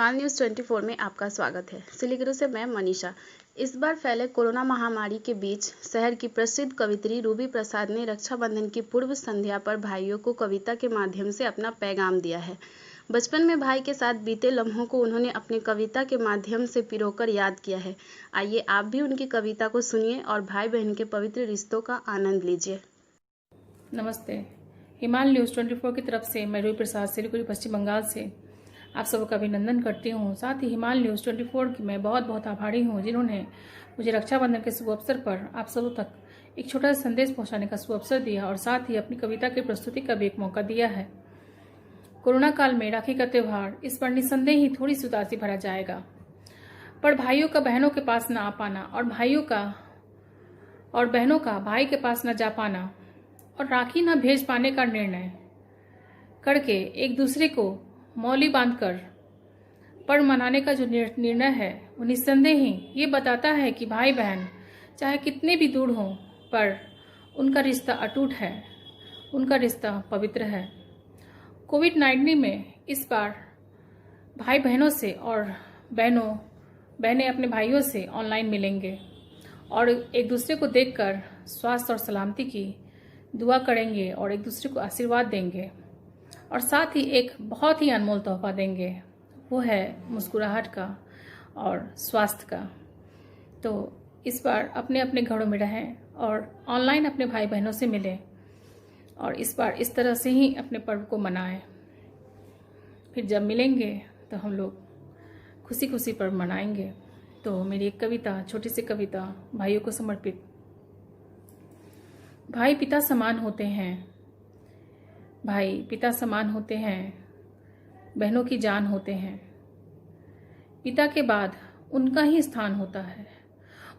हिमाल न्यूज़ 24 में आपका स्वागत है। सिलीगुड़ी से मैं मनीषा। इस बार फैले कोरोना महामारी के बीच शहर की प्रसिद्ध कवयित्री रूबी प्रसाद ने रक्षाबंधन की पूर्व संध्या पर भाइयों को कविता के माध्यम से अपना पैगाम दिया है। बचपन में भाई के साथ बीते लम्हों को उन्होंने अपनी कविता के माध्यम से पिरोकर याद किया है। आइए आप भी उनकी कविता को सुनिए और भाई बहन के पवित्र रिश्तों का आनंद लीजिए। नमस्ते। हिमाल न्यूज़ 24 की तरफ से मैं रूबी प्रसाद सिलीगुड़ी पश्चिम बंगाल से आप सबका अभिनंदन करती हूँ। साथ ही हिमाल न्यूज़ 24 की मैं बहुत बहुत आभारी हूँ जिन्होंने मुझे रक्षाबंधन के शुभ अवसर पर आप सबों तक एक छोटा सा संदेश पहुँचाने का शुभ अवसर दिया और साथ ही अपनी कविता की प्रस्तुति का भी एक मौका दिया है। कोरोना काल में राखी का त्यौहार इस पर निस्संदेह ही थोड़ी सी उदासी भरा जाएगा, पर भाइयों का बहनों के पास न आ पाना और बहनों का भाई के पास न जा पाना और राखी न भेज पाने का निर्णय करके एक दूसरे को मौली बांधकर पर्व मनाने का जो निर्णय है वो निस्संदेह ही ये बताता है कि भाई बहन चाहे कितने भी दूर हों पर उनका रिश्ता अटूट है, उनका रिश्ता पवित्र है। कोविड-19 में इस बार भाई बहनों से और बहनें अपने भाइयों से ऑनलाइन मिलेंगे और एक दूसरे को देखकर स्वास्थ्य और सलामती की दुआ करेंगे और एक दूसरे को आशीर्वाद देंगे और साथ ही एक बहुत ही अनमोल तोहफा देंगे, वो है मुस्कुराहट का और स्वास्थ्य का। तो इस बार अपने अपने घरों में रहें और ऑनलाइन अपने भाई बहनों से मिलें और इस बार इस तरह से ही अपने पर्व को मनाएं। फिर जब मिलेंगे तो हम लोग खुशी खुशी पर्व मनाएंगे। तो मेरी एक कविता, छोटी सी कविता भाइयों को समर्पित। भाई पिता समान होते हैं, भाई पिता समान होते हैं, बहनों की जान होते हैं। पिता के बाद उनका ही स्थान होता है।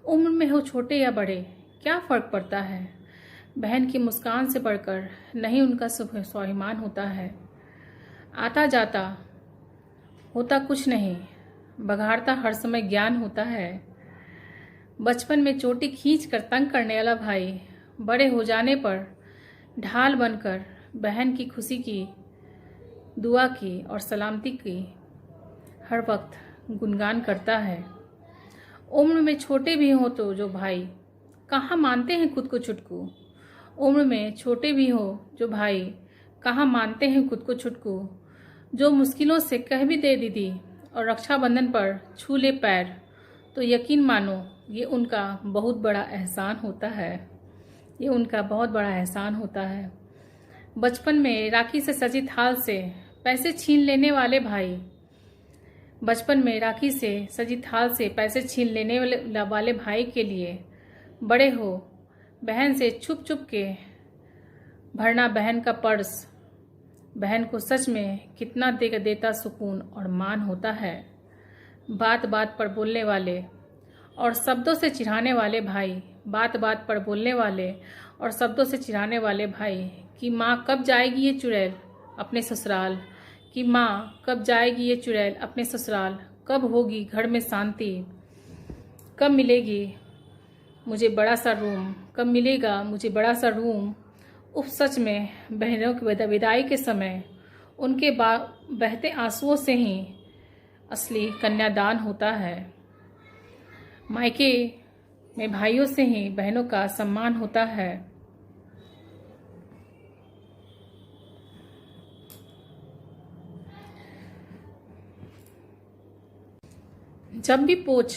उम्र में हो छोटे या बड़े क्या फ़र्क पड़ता है, बहन की मुस्कान से बढ़कर नहीं उनका स्वाभिमान होता है। आता जाता होता कुछ नहीं, बघाड़ता हर समय ज्ञान होता है। बचपन में चोटी खींच कर तंग करने वाला भाई बड़े हो जाने पर ढाल बनकर बहन की खुशी की, दुआ की और सलामती की हर वक्त गुणगान करता है। उम्र में छोटे भी हों तो जो भाई कहाँ मानते हैं खुद को छुटकू। उम्र में छोटे भी हो जो भाई कहाँ मानते हैं खुद को छुटकू। जो मुश्किलों से कह भी दे दीदी और रक्षाबंधन पर छू ले पैर, तो यकीन मानो ये उनका बहुत बड़ा एहसान होता है, ये उनका बहुत बड़ा एहसान होता है। बचपन में राखी से सजी थाल से पैसे छीन लेने वाले भाई, बचपन में राखी से सजी थाल से पैसे छीन लेने वाले भाई के लिए बड़े हो बहन से छुप छुप के भरना बहन का पर्स, बहन को सच में कितना देता सुकून और मान होता है। बात बात पर बोलने वाले और शब्दों से चिढ़ाने वाले भाई, बात बात पर बोलने वाले और शब्दों से चिढ़ाने वाले भाई कि माँ कब जाएगी ये चुड़ैल अपने ससुराल, कि माँ कब जाएगी ये चुड़ैल अपने ससुराल, कब होगी घर में शांति, कब मिलेगी मुझे बड़ा सा रूम, कब मिलेगा मुझे बड़ा सा रूम। उफ, सच में बहनों की विदाई के समय उनके बहते आंसुओं से ही असली कन्यादान होता है। मायके में भाइयों से ही बहनों का सम्मान होता है। जब भी पोछ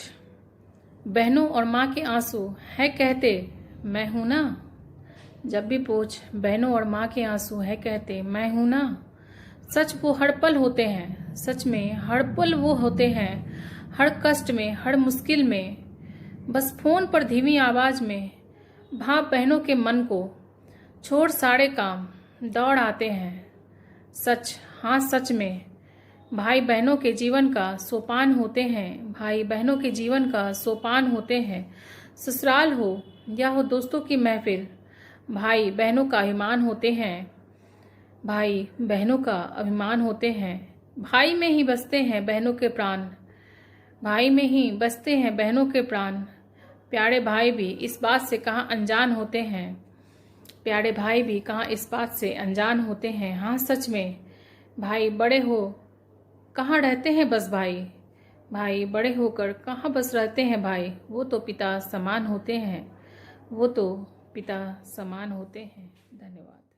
बहनों और माँ के आंसू है कहते मैं हूं ना, जब भी पोछ बहनों और माँ के आंसू है कहते मैं हूं ना। सच वो हर पल होते हैं, सच में हर पल वो होते हैं, हर कष्ट में हर मुश्किल में, बस फोन पर धीमी आवाज में भाव बहनों के मन को छोड़ सारे काम दौड़ आते हैं। सच, हाँ सच में भाई बहनों के जीवन का सोपान होते हैं, भाई बहनों के जीवन का सोपान होते हैं। ससुराल हो या हो दोस्तों की महफिल, भाई बहनों का अभिमान होते हैं, भाई बहनों का अभिमान होते हैं। भाई में ही बसते हैं बहनों के प्राण, भाई में ही बसते हैं बहनों के प्राण। प्यारे भाई भी इस बात से कहाँ अनजान होते हैं, प्यारे भाई भी कहाँ इस बात से अनजान होते हैं। हाँ सच में भाई बड़े हो कहाँ रहते हैं बस भाई, भाई बड़े होकर कहाँ बस रहते हैं भाई, वो तो पिता समान होते हैं, वो तो पिता समान होते हैं। धन्यवाद।